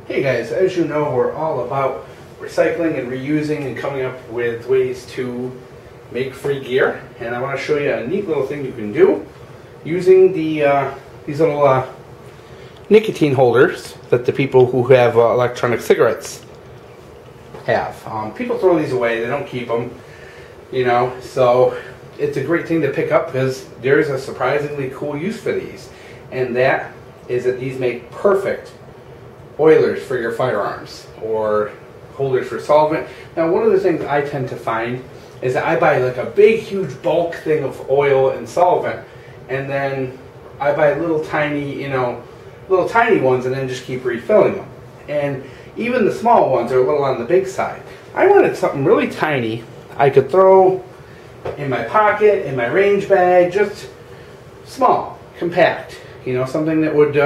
Hey guys, as you know, we're all about recycling and reusing and coming up with ways to make free gear. And I want to show you a neat little thing you can do using these little nicotine holders that the people who have electronic cigarettes have. People throw these away, they don't keep them, you know, so it's a great thing to pick up because there's a surprisingly cool use for these. And that is that these make perfect oilers for your firearms or holders for solvent. Now, one of the things I tend to find is that I buy like a big huge bulk thing of oil and solvent, and then I buy little tiny ones and then just keep refilling them. And even the small ones are a little on the big side. I wanted something really tiny I could throw in my pocket, in my range bag, just small, compact, you know, something that would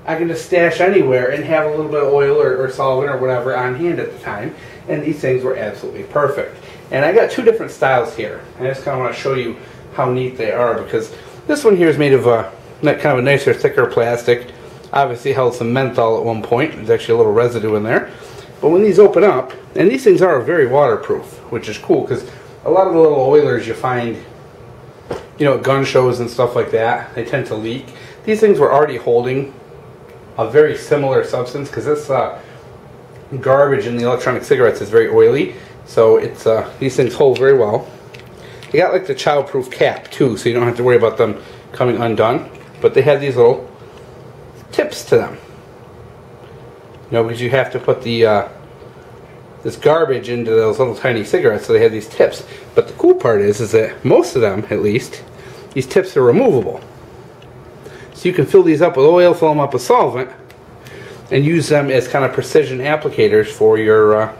I can just stash anywhere and have a little bit of oil or solvent or whatever on hand at the time. And these things were absolutely perfect. And I got two different styles here. I just kind of want to show you how neat they are, because this one here is made of kind of a nicer, thicker plastic. Obviously held some menthol at one point. There's actually a little residue in there. But when these open up, and these things are very waterproof, which is cool, because a lot of the little oilers you find, you know, at gun shows and stuff like that, they tend to leak. These things were already holding a very similar substance, because this garbage in the electronic cigarettes is very oily, so it's these things hold very well. They got like the child-proof cap too, so you don't have to worry about them coming undone. But they have these little tips to them, you know, because you have to put the this garbage into those little tiny cigarettes, so they have these tips. But the cool part is that most of them, at least, these tips are removable. So you can fill these up with oil, fill them up with solvent, and use them as kind of precision applicators for your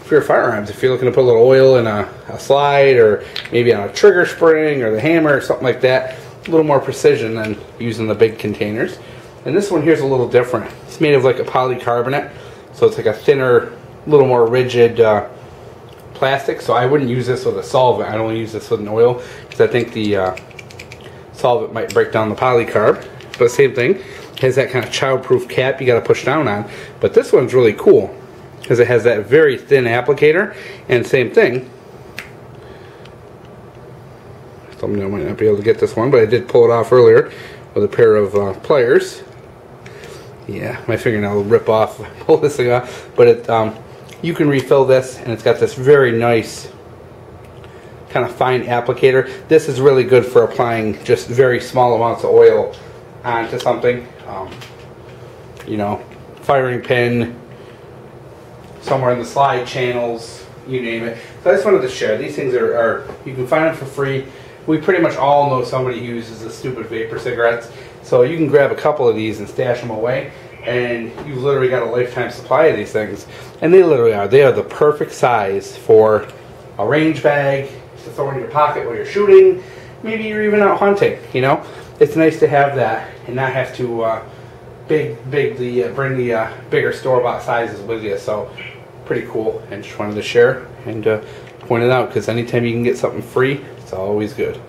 firearms. If you're looking to put a little oil in a slide, or maybe on a trigger spring or the hammer or something like that, a little more precision than using the big containers. And this one here is a little different. It's made of like a polycarbonate, so it's like a thinner, little more rigid plastic. So I wouldn't use this with a solvent. I'd only use this with an oil, because I think the solvent might break down the polycarb. But same thing, it has that kind of child-proof cap you got to push down on. But this one's really cool because it has that very thin applicator, and same thing. Thumbnail might not be able to get this one, but I did pull it off earlier with a pair of pliers. Yeah, my fingernail will rip off if I pull this thing off. But it, you can refill this, and it's got this very nice kind of fine applicator. This is really good for applying just very small amounts of oil onto something. You know, firing pin, somewhere in the slide channels, you name it. So I just wanted to share. These things are you can find them for free. We pretty much all know somebody who uses the stupid vapor cigarettes. So you can grab a couple of these and stash them away, and you've literally got a lifetime supply of these things. And they literally are. They are the perfect size for a range bag to throw in your pocket while you're shooting. Maybe you're even out hunting, you know. It's nice to have that and not have to bring the bigger store-bought sizes with you. So pretty cool, and just wanted to share and point it out, because anytime you can get something free, it's always good.